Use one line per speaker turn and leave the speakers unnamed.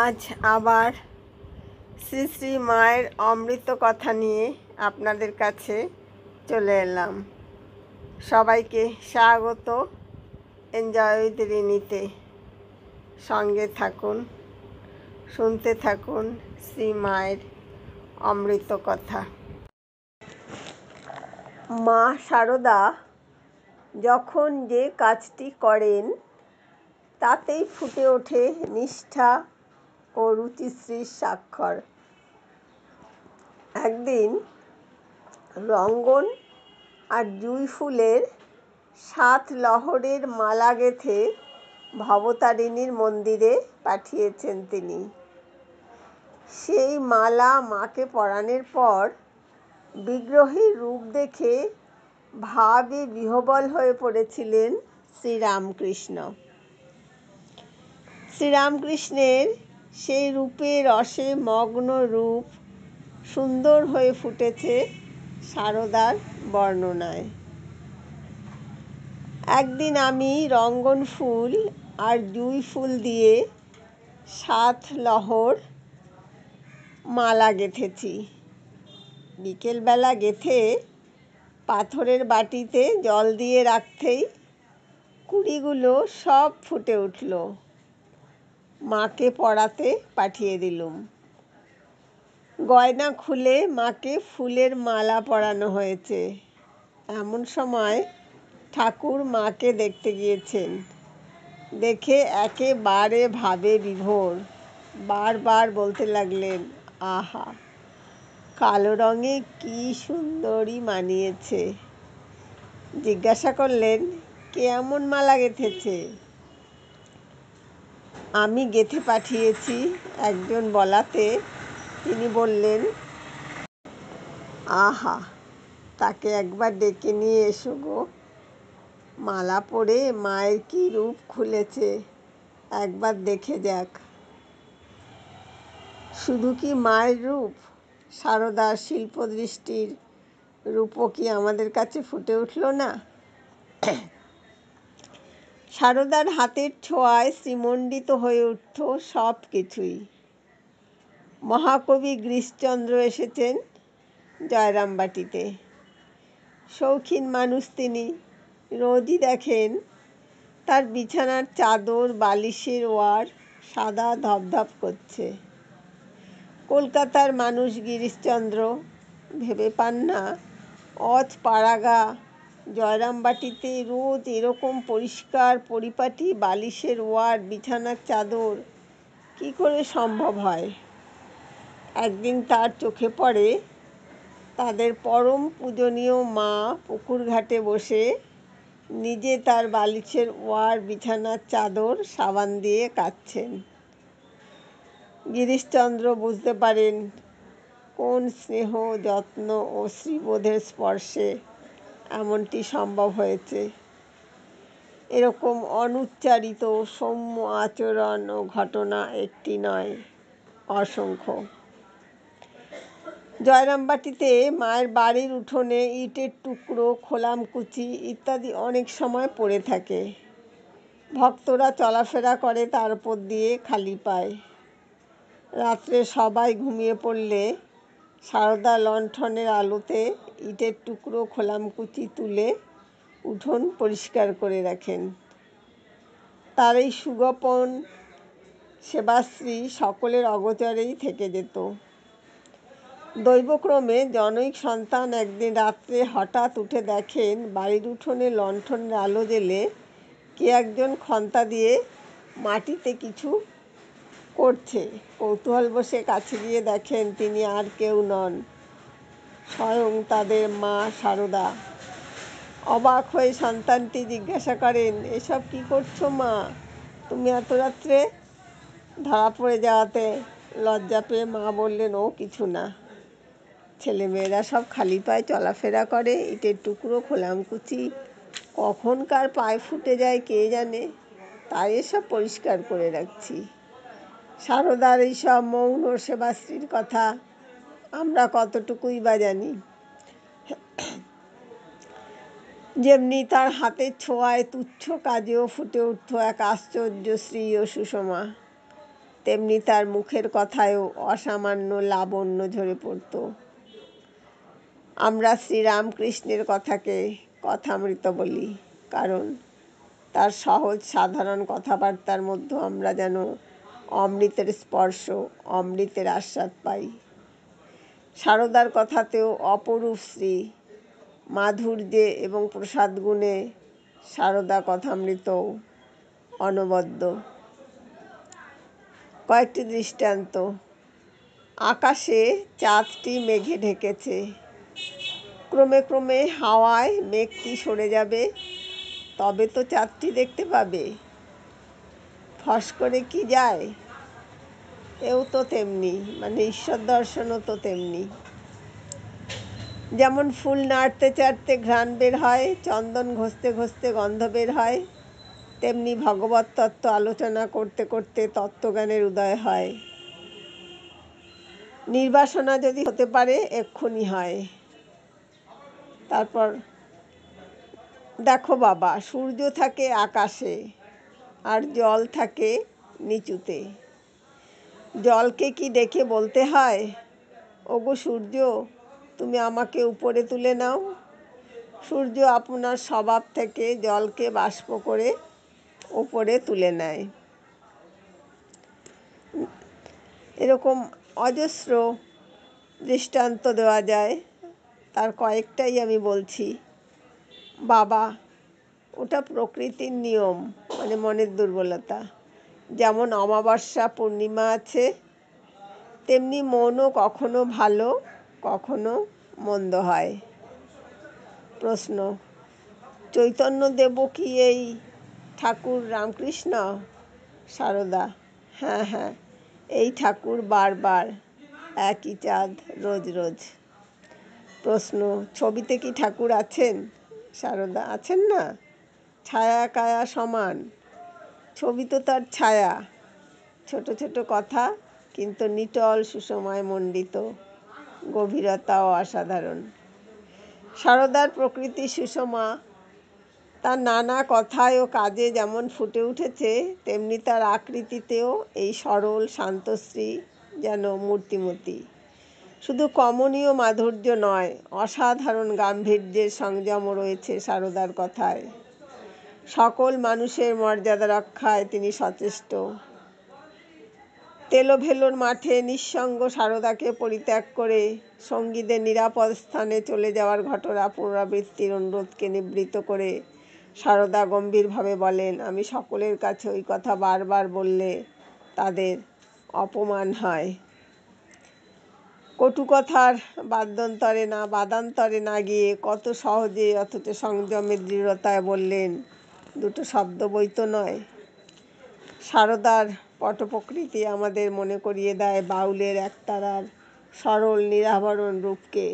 আজ আবার শ্রী শ্রী মায়ের অমৃত কথা নিয়ে আপনাদের কাছে চলে এলাম। সবাইকে স্বাগত এনজয় উইথ রিনিতে। সঙ্গে থাকুন, শুনতে থাকুন শ্রী মায়ের অমৃত কথা। মা শারদা যখন যে কাজটি করেন তাতেই ফুটে ওঠে নিষ্ঠা ও রুচিশ্রীর স্বাক্ষর। একদিন রঙ্গন আর জুঁই ফুলের 7 লহরের মালা গেঁথে ভবতারিণীর মন্দিরে পাঠিয়েছেন তিনি। সেই মালা মাকে পরানোর পর বিগ্রহের রূপ দেখে ভাবে বিহ্বল হয়ে পড়েছিলেন শ্রীরামকৃষ্ণ। শ্রীরামকৃষ্ণের সেই রূপে রসে মগ্ন রূপ সুন্দর হয়ে ফুটেছে শারদার বর্ণনায়। একদিন আমি রঙ্গন ফুল আর জুঁই ফুল দিয়ে 7 লহর মালা গেঁথেছি। বিকেলবেলা গেঁথে পাথরের বাটিতে জল দিয়ে রাখতেই কুড়িগুলো সব ফুটে উঠল। মাকে পরাতে পাঠিয়ে দিলুম। গয়না খুলে মাকে ফুলের মালা পরানো হয়েছে। এমন সময় ঠাকুর মাকে দেখতে গিয়েছেন। দেখে একেবারে ভাবে বিভোর। বারবার বলতে লাগলেন, আহা, কালো রঙে কি সুন্দরী মানিয়েছে। জিজ্ঞাসা করলেন, কে এমন মালা গেঁথেছে? আমি গেঁথে পাঠিয়েছি একজন বলাতে তিনি বললেন, আহা, তাকে একবার ডেকে নিয়ে এসো গো। মালা পরে মায়ের কি রূপ খুলেছে একবার দেখে যাক। শুধু কি মায়ের রূপ, শারদার শিল্পদৃষ্টির রূপও কি আমাদের কাছে ফুটে উঠল না? শারদার হাতের ছোঁয়ায় শ্রীমণ্ডিত হয়ে উঠত সব কিছুই। মহাকবি গিরিশচন্দ্র এসেছেন জয়রামবাটিতে। শৌখিন মানুষ তিনি। রোজই দেখেন তার বিছানার চাদর বালিশের ওয়ার সাদা ধপধপ করছে। কলকাতার মানুষ গিরিশচন্দ্র, ভেবে পান না অজ পাড়াগা জয়রামবাটিতে রোজ এরকম পরিষ্কার পরিপাটি বালিশের ওয়ার বিছানার চাদর কি করে সম্ভব হয়? একদিন তার চোখে পড়ে তাদের পরম পূজনীয় মা পুকুর ঘাটে বসে নিজে তার বালিশের ওয়ার বিছানার চাদর সাবান দিয়ে কাচ্ছেন। গিরিশচন্দ্র বুঝতে পারেন কোন স্নেহ যত্ন ও শ্রীবোধের স্পর্শে এমনটি সম্ভব হয়েছে। এরকম অনুচ্চারিত সৌম্য আচরণ ও ঘটনা একটি নয়, অসংখ্য। জয়রামবাটিতে মায়ের বাড়ির উঠোনে ইটের টুকরো, খোলামকুচি ইত্যাদি অনেক সময় পড়ে থাকে। ভক্তরা চলাফেরা করে তার উপর দিয়ে খালি পায়। রাত্রে সবাই ঘুমিয়ে পড়লে শারদা লণ্ঠনের আলোতে ইটের টুকরো খোলামকুচি তুলে উঠোন পরিষ্কার করে রাখেন। তার এই সুগোপন সেবাশ্রী সকলের অগোচরেই থেকে যেত। দৈবক্রমে জনৈক সন্তান একদিন রাত্রে হঠাৎ উঠে দেখেন বাড়ির উঠোনে লণ্ঠনের আলো জ্বেলে কে একজন খন্তা দিয়ে মাটিতে কিছু করছে। কৌতূহল বশে কাছে গিয়ে দেখেন তিনি আর কেউ নন, স্বয়ং তাদের মা শারদা। অবাক হয়ে সন্তানটি জিজ্ঞাসা করেন, এসব কি করছো মা? তুমি এত রাত্রে? ধরা পড়ে যাওয়াতে লজ্জা পেয়ে মা বললেন, ও কিছু না, ছেলেমেয়েরা সব খালি পায়ে চলাফেরা করে, ইটের টুকরো খোলামকুচি কখন কার পায়ে ফুটে যায় কে জানে, তাই এসব পরিষ্কার করে রাখছি। শারদার এইসব মৌন সেবাশ্রীর কথা আমরা কতটুকুই বা জানি। যেমনি তার হাতের ছোঁয়ায় তুচ্ছ কাজেও ফুটে উঠত এক আশ্চর্য শ্রী ও সুষমা। তেমনি তার মুখের কথায়ও অসামান্য লাবণ্য ঝরে পড়ত। আমরা শ্রীরামকৃষ্ণের কথাকে কথামৃত বলি, কারণ তার সহজ সাধারণ কথাবার্তার মধ্যে আমরা যেন অমৃতের স্পর্শ, অমৃতের আস্বাদ পাই। সারদার কথাতেও অপরূপ শ্রী মাধুর্যে এবং প্রসাদ গুণে সারদা কথামৃতও অনবদ্য। কয়েকটি দৃষ্টান্ত। আকাশে চাঁদটি মেঘে ঢেকেছে, ক্রমে ক্রমে হাওয়ায় মেঘটি সরে যাবে, তবে তো চাঁদটি দেখতে পাবে। ফস করে কি যায়? এও তো তেমনি, মানে ঈশ্বর দর্শনও তো তেমনি। যেমন ফুল নাড়তে চাড়তে ঘ্রাণ বের হয়, চন্দন ঘষতে ঘষতে গন্ধ বের হয়, তেমনি ভগবত তত্ত্ব আলোচনা করতে করতে তত্ত্বজ্ঞানের উদয় হয়। নির্বাসনা যদি হতে পারে এক্ষুনি হয়। তারপর দেখো বাবা, সূর্য থাকে আকাশে আর জল থাকে নিচুতে। জলকে কি ডেকে বলতে হয়, ওগো সূর্য, তুমি আমাকে উপরে তুলে নাও? সূর্য আপনার স্বভাব থেকে জলকে বাষ্প করে উপরে তুলে নেয়। এরকম অজস্র দৃষ্টান্ত দেওয়া যায়, তার কয়েকটাই আমি বলছি। বাবা, ওটা প্রকৃতির নিয়ম, মানে মনের দুর্বলতা। যেমন অমাবস্যা পূর্ণিমা আছে, তেমনি মনও কখনো ভালো কখনো মন্দ হয়। প্রশ্ন, চৈতন্যদেব কি এই ঠাকুর রামকৃষ্ণ? সারদা, হ্যাঁ হ্যাঁ, এই ঠাকুর বারবার, একই চাঁদ রোজ রোজ। প্রশ্ন, ছবিতে কি ঠাকুর আছেন? সারদা, আছেন না, ছায়া কায়া সমান। ছবি তো তার ছায়া। ছোট ছোট কথা, কিন্তু নিটল সুষমায় মণ্ডিত, গভীরতাও অসাধারণ। সারদার প্রকৃতি সুষমা, তার নানা কথায় ও কাজে যেমন ফুটে উঠেছে, তেমনি তার আকৃতিতেও এই সরল শান্তশ্রী যেন মূর্তিমতী। শুধু কমনীয় মাধুর্য নয়, অসাধারণ গাম্ভীর্যের সংযমও রয়েছে সারদার কথায়। সকল মানুষের মর্যাদা রক্ষায় তিনি সচেষ্ট। তেলোভেলোর মাঠে নিঃসঙ্গ সারদাকে পরিত্যাগ করে সঙ্গীদের নিরাপদ স্থানে চলে যাওয়ার ঘটনা পুনরাবৃত্তির অনুরোধকে নিবৃত্ত করে সারদা গম্ভীরভাবে বলেন, আমি সকলের কাছে ওই কথা বারবার বললে তাদের অপমান হয়। কটু কথার বাদান্তরে না গিয়ে কত সহজে অথচ সংযমে দৃঢ়তায় বললেন, দুটো শব্দ বই তো নয়। সারদার পটপ্রকৃতি আমাদের মনে করিয়ে দেয় বাউলের একতারার সরল নিরাভরণ রূপকে।